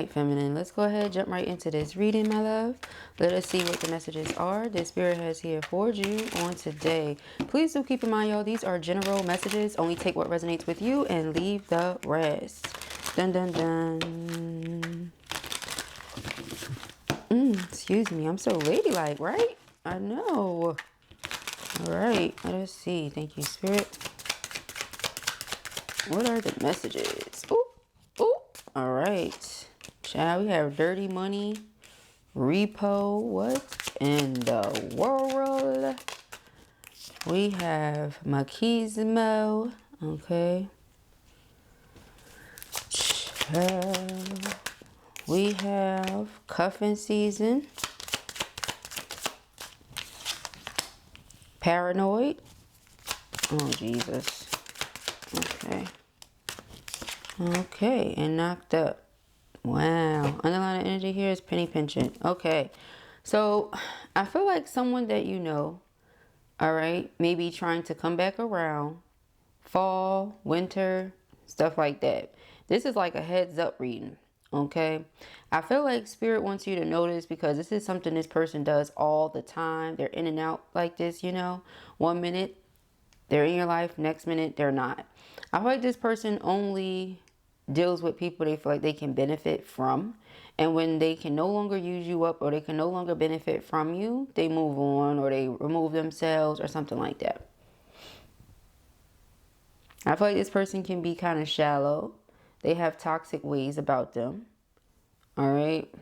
right, feminine, let's go ahead, jump right into this reading, my love. Let us see what the messages are that Spirit has here for you on today. Please do keep in mind, y'all, these are general messages. Only take what resonates with you and leave the rest. Dun, dun, dun. Excuse me, I'm so ladylike, right? I know. All right, let us see. Thank you, Spirit. What are the messages? Ooh, ooh. All right. Child, we have dirty money, repo. What in the world? We have machismo. Okay. Child. We have cuffing season. Paranoid. Oh, Jesus. Okay. Okay, and knocked up. Wow. Underlying energy here is penny pinching. Okay. So, I feel like someone that you know, all right, maybe trying to come back around. Fall, winter, stuff like that. This is like a heads up reading. Okay. I feel like Spirit wants you to notice because this is something this person does all the time. They're in and out like this, you know. 1 minute they're in your life, next minute they're not. I feel like this person only deals with people they feel like they can benefit from. And when they can no longer use you up or they can no longer benefit from you, they move on or they remove themselves or something like that. I feel like this person can be kind of shallow. They have toxic ways about them. All right.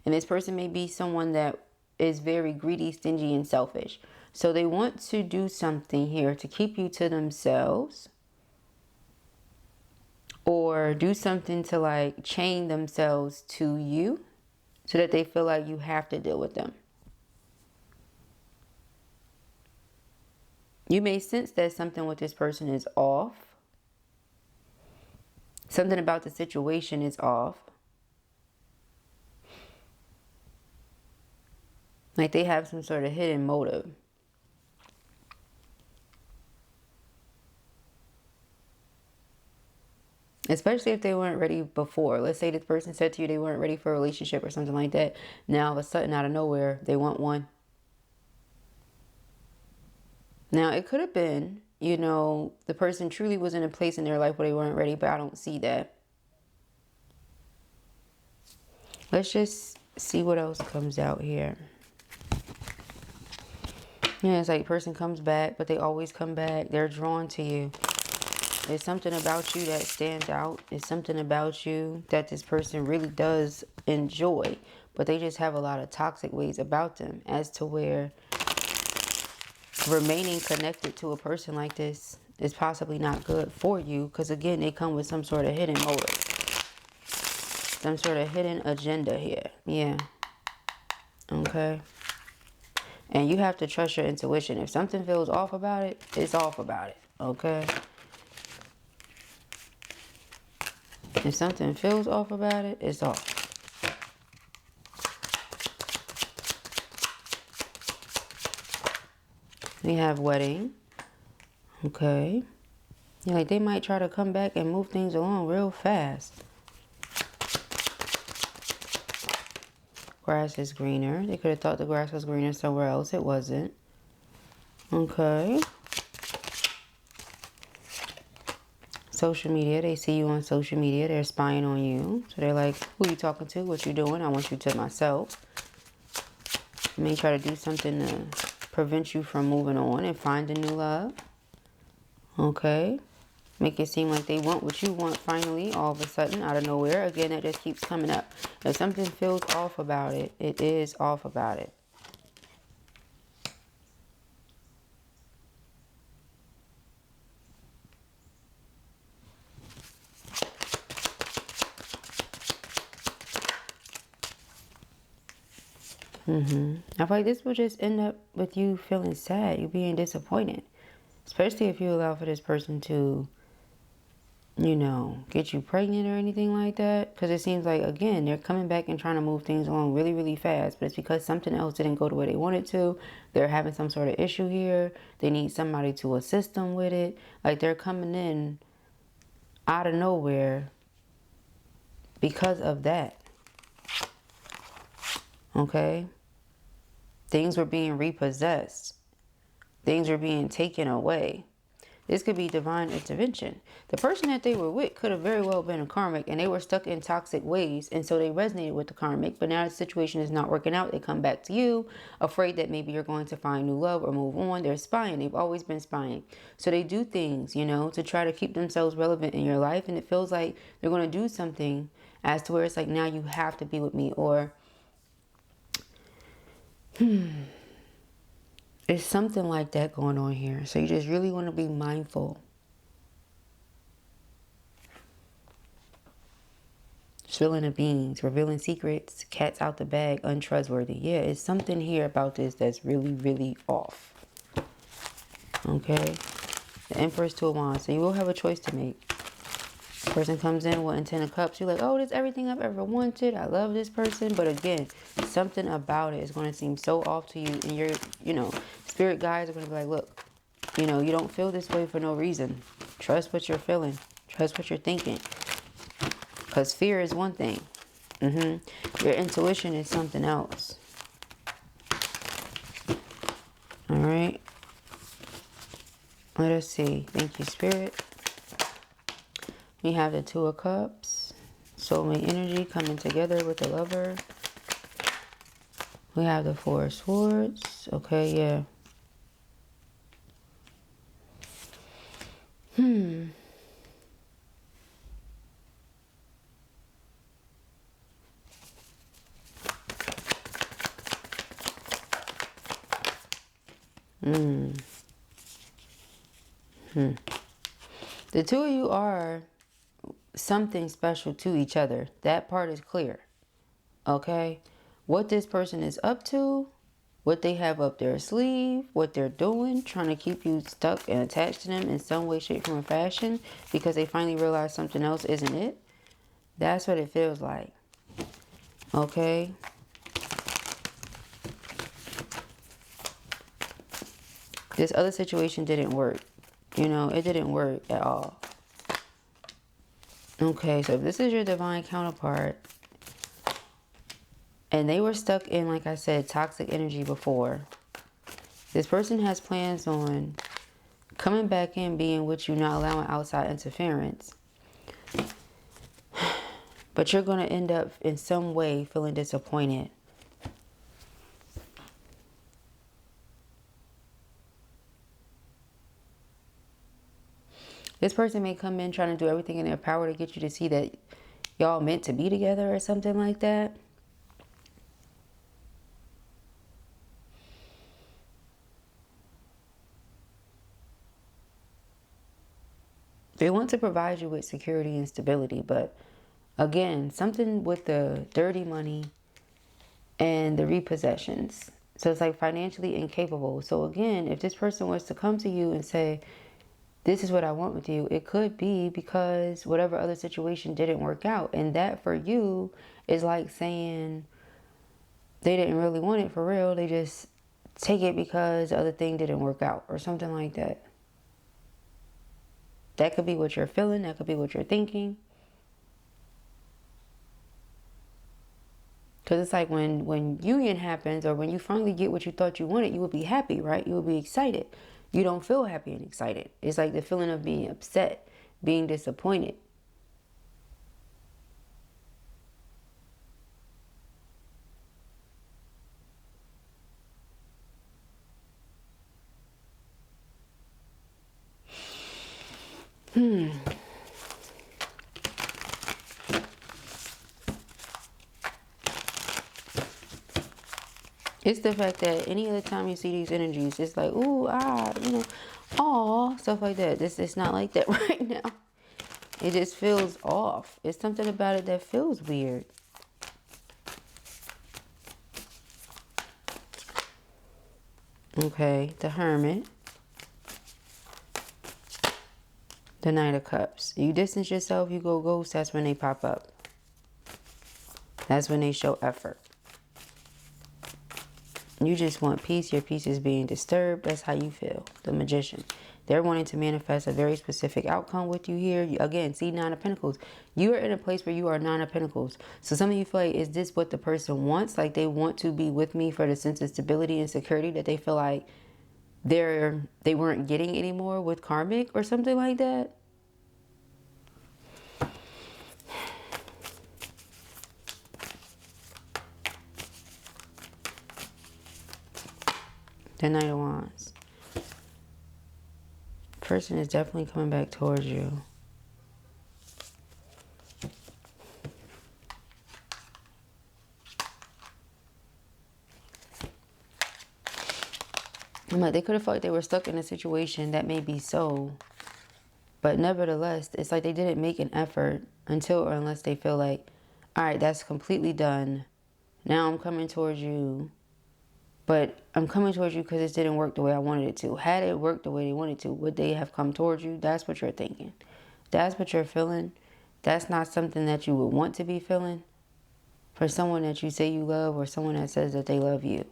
And this person may be someone that is very greedy, stingy, and selfish. So they want to do something here to keep you to themselves. Or do something to like chain themselves to you so that they feel like you have to deal with them. You may sense that something with this person is off. Something about the situation is off. Like they have some sort of hidden motive. Especially if they weren't ready before. Let's say this person said to you they weren't ready for a relationship or something like that. Now all of a sudden out of nowhere they want one. Now it could have been, you know, the person truly was in a place in their life where they weren't ready, but I don't see that. Let's just see what else comes out here. Yeah, it's like person comes back, but they always come back. They're drawn to you. There's something about you that stands out. There's something about you that this person really does enjoy, but they just have a lot of toxic ways about them as to where remaining connected to a person like this is possibly not good for you. Because again, they come with some sort of hidden motive. Some sort of hidden agenda here. Yeah. Okay. And you have to trust your intuition. If something feels off about it, it's off about it. Okay. If something feels off about it, it's off. We have wedding. Okay. Yeah, like they might try to come back and move things along real fast. Grass is greener. They could have thought the grass was greener somewhere else. It wasn't. Okay. Social media. They see you on social media. They're spying on you. So they're like, who you talking to? What you doing? I want you to myself. They may try to do something to prevent you from moving on and finding new love. Okay. Make it seem like they want what you want finally, all of a sudden, out of nowhere. Again, that just keeps coming up. If something feels off about it, it is off about it. I feel like this will just end up with you feeling sad, you being disappointed. Especially if you allow for this person to, you know, get you pregnant or anything like that. Because it seems like, again, they're coming back and trying to move things along really, really fast. But it's because something else didn't go the way they wanted to. They're having some sort of issue here. They need somebody to assist them with it. Like they're coming in out of nowhere because of that. Okay? Things were being repossessed. Things were being taken away. This could be divine intervention. The person that they were with could have very well been a karmic, and they were stuck in toxic ways, and so they resonated with the karmic. But now the situation is not working out. They come back to you, afraid that maybe you're going to find new love or move on. They're spying. They've always been spying. So they do things, you know, to try to keep themselves relevant in your life, and it feels like they're going to do something as to where it's like, now you have to be with me, or it's something like that going on here. So you just really want to be mindful. Spilling the beans, revealing secrets, cats out the bag, untrustworthy. Yeah, it's something here about this that's really, really off. Okay. The Empress, Two of Wands. So you will have a choice to make. Person comes in with 10 of Cups. You're like, oh, this is everything I've ever wanted. I love this person. But again, something about it is going to seem so off to you. And you're, you know, spirit guides are going to be like, look, you know, you don't feel this way for no reason. Trust what you're feeling. Trust what you're thinking. Because fear is one thing. Your intuition is something else. All right. Let us see. Thank you, Spirit. We have the Two of Cups. Soulmate energy coming together with the Lover. We have the Four of Swords. Okay, yeah. The two of you are something special to each other. That part is clear. Okay? What this person is up to, what they have up their sleeve, what they're doing, trying to keep you stuck and attached to them in some way, shape, form, or fashion because they finally realize something else isn't it. That's what it feels like. Okay? This other situation didn't work. You know, it didn't work at all. Okay, so if this is your divine counterpart, and they were stuck in, like I said, toxic energy before, this person has plans on coming back in, being with you, not allowing outside interference. But you're going to end up in some way feeling disappointed. This person may come in trying to do everything in their power to get you to see that y'all meant to be together or something like that. They want to provide you with security and stability, but again, something with the dirty money and the repossessions. So it's like financially incapable. So again, if this person was to come to you and say, this is what I want with you, it could be because whatever other situation didn't work out. And that for you is like saying they didn't really want it for real. They just take it because the other thing didn't work out or something like that. That could be what you're feeling. That could be what you're thinking. Because it's like when union happens or when you finally get what you thought you wanted, you will be happy, right? You will be excited. You don't feel happy and excited. It's like the feeling of being upset, being disappointed. It's the fact that any other time you see these energies, it's like, ooh, you know, aw, stuff like that. It's not like that right now. It just feels off. It's something about it that feels weird. Okay, the Hermit. The Knight of Cups. You distance yourself, you go ghost, that's when they pop up. That's when they show effort. You just want peace. Your peace is being disturbed. That's how you feel. The Magician. They're wanting to manifest a very specific outcome with you here. Again, see, Nine of Pentacles. You are in a place where you are Nine of Pentacles. So some of you feel like, is this what the person wants? Like they want to be with me for the sense of stability and security that they feel like they weren't getting anymore with karmic or something like that. The Knight of Wands. Person is definitely coming back towards you. I'm like, they could have felt like they were stuck in a situation that may be so. But nevertheless, it's like they didn't make an effort until or unless they feel like, all right, that's completely done. Now I'm coming towards you. But I'm coming towards you because this didn't work the way I wanted it to. Had it worked the way they wanted to, would they have come towards you? That's what you're thinking. That's what you're feeling. That's not something that you would want to be feeling for someone that you say you love or someone that says that they love you.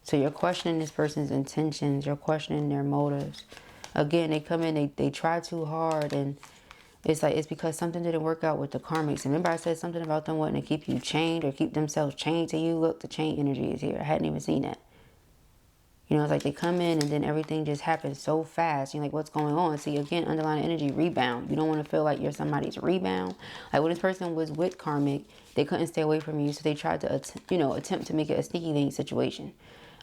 So you're questioning this person's intentions. You're questioning their motives. Again, they come in, they try too hard, and it's like it's because something didn't work out with the karmics. And remember I said something about them wanting to keep you chained or keep themselves chained to you? Look, the chain energy is here. I hadn't even seen that. You know, it's like they come in and then everything just happens so fast. You're like, what's going on? See, again, underlying energy, rebound. You don't want to feel like you're somebody's rebound. Like when this person was with karmic, they couldn't stay away from you. So they tried to, attempt to make it a sneaky link situation.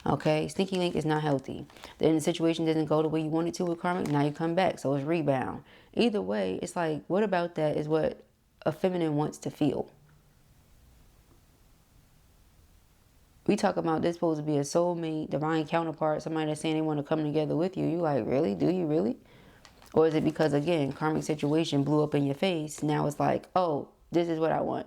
Okay, sneaky link is not healthy. Then the situation doesn't go the way you want it to with karmic. Now you come back, so it's rebound. Either way, it's like, what about that is what a feminine wants to feel. We talk about this supposed to be a soulmate, divine counterpart, somebody that's saying they want to come together with you. You like, really? Do you really? Or is it because, again, karmic situation blew up in your face. Now it's like, oh, this is what I want.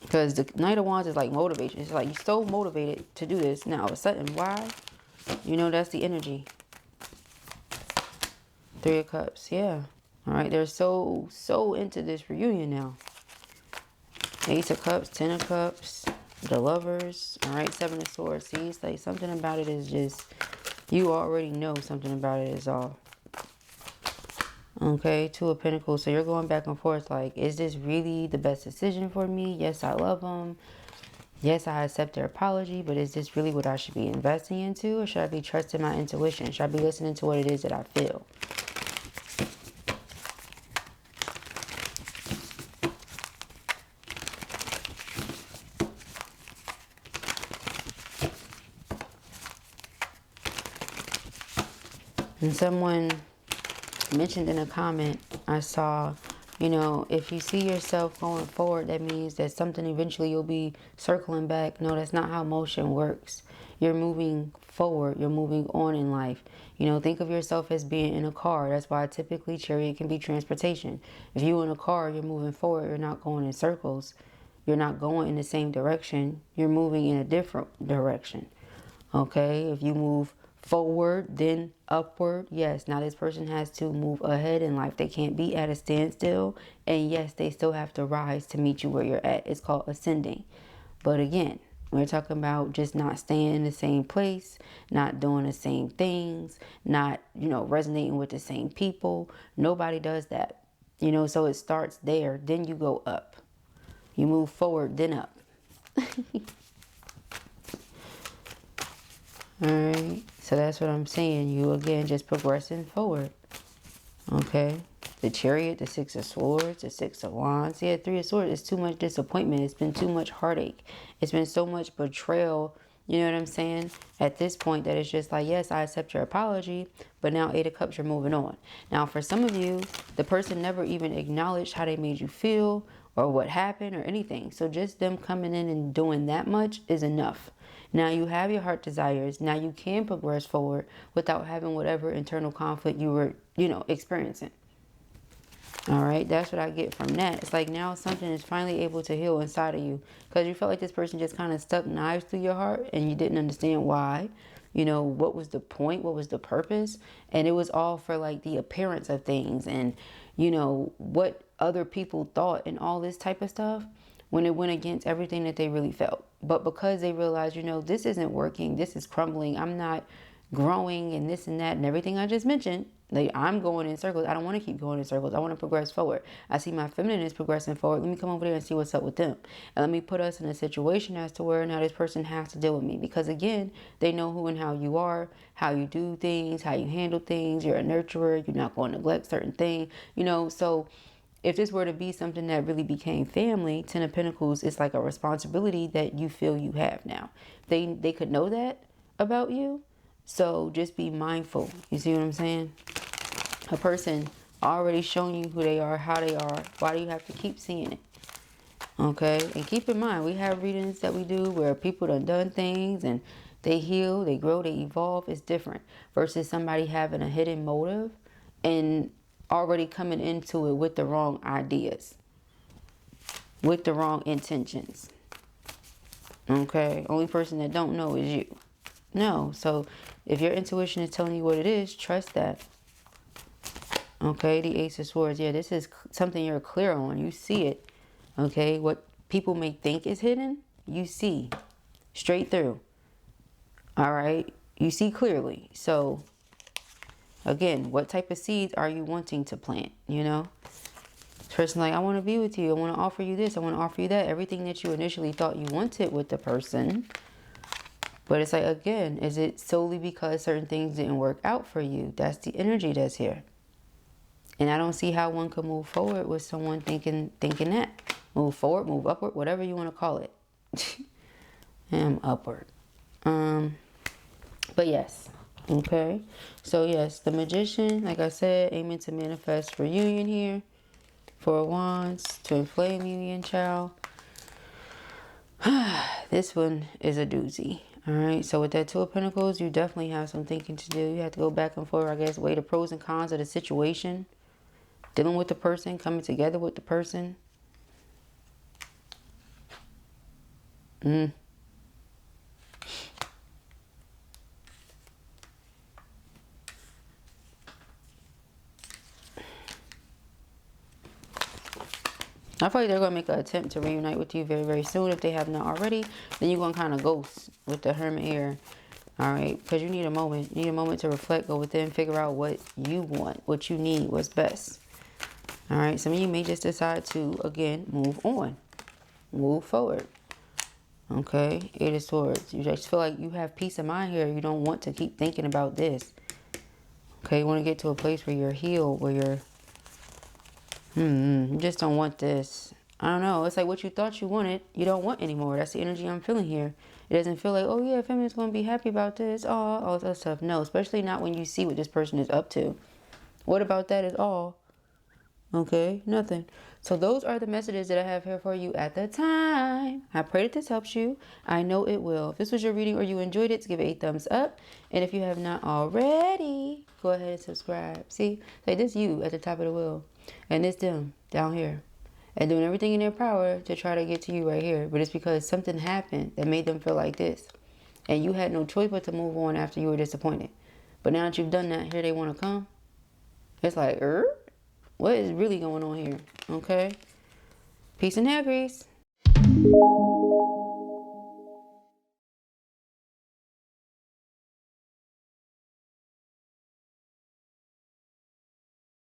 Because the Knight of Wands is like motivation. It's like you're so motivated to do this. Now all of a sudden, why? You know, that's the energy. Three of Cups, yeah. All right, they're so into this reunion now. Ace of Cups, Ten of Cups, the Lovers. All right, Seven of Swords. See, it's like something about it is just, you already know something about it is off. Okay, Two of Pentacles. So you're going back and forth like, is this really the best decision for me? Yes, I love them. Yes, I accept their apology, but is this really what I should be investing into? Or should I be trusting my intuition? Should I be listening to what it is that I feel? And someone mentioned in a comment, I saw, you know, if you see yourself going forward, that means that something eventually you'll be circling back. No, that's not how motion works. You're moving forward. You're moving on in life. You know, think of yourself as being in a car. That's why typically chariot can be transportation. If you're in a car, you're moving forward. You're not going in circles. You're not going in the same direction. You're moving in a different direction. Okay, if you move forward, then upward, yes, now this person has to move ahead in life. They can't be at a standstill. And yes, they still have to rise to meet you where you're at. It's called ascending. But again, we're talking about just not staying in the same place, not doing the same things, not, you know, resonating with the same people. Nobody does that. You know, so it starts there. Then you go up. You move forward, then up. Alright, so that's what I'm saying. You, again, just progressing forward. Okay, the Chariot, the Six of Swords, the Six of Wands. Yeah, Three of Swords. It's too much disappointment. It's been too much heartache. It's been so much betrayal. You know what I'm saying? At this point, that it's just like, yes, I accept your apology, but now Eight of Cups, you're moving on. Now, for some of you, the person never even acknowledged how they made you feel or what happened or anything. So just them coming in and doing that much is enough. Now you have your heart desires. Now you can progress forward without having whatever internal conflict you were, you know, experiencing. All right, that's what I get from that. It's like now something is finally able to heal inside of you because you felt like this person just kind of stuck knives through your heart and you didn't understand why. You know, what was the point? What was the purpose? And it was all for like the appearance of things and, you know, what other people thought and all this type of stuff, when it went against everything that they really felt. But because they realized, you know, this isn't working, this is crumbling, I'm not growing, and this and that and everything I just mentioned, like, I'm going in circles. I don't want to keep going in circles. I want to progress forward. I see my feminine is progressing forward. Let me come over there and see what's up with them. And let me put us in a situation as to where now this person has to deal with me. Because again, they know who and how you are, how you do things, how you handle things. You're a nurturer. You're not going to neglect certain things, you know. So if this were to be something that really became family, Ten of Pentacles is like a responsibility that you feel you have now. They could know that about you. So just be mindful. You see what I'm saying? A person already showing you who they are, how they are. Why do you have to keep seeing it? Okay? And keep in mind, we have readings that we do where people done things and they heal, they grow, they evolve. It's different versus somebody having a hidden motive and already coming into it with the wrong ideas, with the wrong intentions. Okay? Only person that don't know is you. No. So if your intuition is telling you what it is, trust that. Okay, the Ace of Swords. Yeah, this is something you're clear on. You see it. Okay, what people may think is hidden, you see straight through. All right, you see clearly. So again, what type of seeds are you wanting to plant? You know, this person like, I want to be with you. I want to offer you this. I want to offer you that. Everything that you initially thought you wanted with the person. But it's like, again, is it solely because certain things didn't work out for you? That's the energy that's here. And I don't see how one could move forward with someone thinking that. Move forward, move upward, whatever you want to call it. I'm upward. But yes. Okay. So yes, the Magician, like I said, aiming to manifest reunion here. Four of Wands, twin flame union, child. This one is a doozy. All right, so with that Two of Pentacles, you definitely have some thinking to do. You have to go back and forth, I guess, weigh the pros and cons of the situation. Dealing with the person, coming together with the person. I feel like they're going to make an attempt to reunite with you very, very soon. If they have not already, then you're going to kind of ghost with the Hermit here. All right, because you need a moment. You need a moment to reflect, go within, figure out what you want, what you need, what's best. All right, some of you may just decide to, again, move on. Move forward. Okay, Eight of Swords. You just feel like you have peace of mind here. You don't want to keep thinking about this. Okay, you want to get to a place where you're healed, where you're... you just don't want this. I don't know. It's like what you thought you wanted, you don't want anymore. That's the energy I'm feeling here. It doesn't feel like, oh yeah, family's going to be happy about this. Oh, all that stuff. No, especially not when you see what this person is up to. What about that is all? Okay, nothing. So those are the messages that I have here for you at the time. I pray that this helps you. I know it will. If this was your reading or you enjoyed it, give it a thumbs up. And if you have not already, go ahead and subscribe. See, like this you at the top of the wheel. And this them down here. And doing everything in their power to try to get to you right here. But it's because something happened that made them feel like this. And you had no choice but to move on after you were disappointed. But now that you've done that, here they want to come. It's like, what is really going on here? Okay. Peace and hair grease.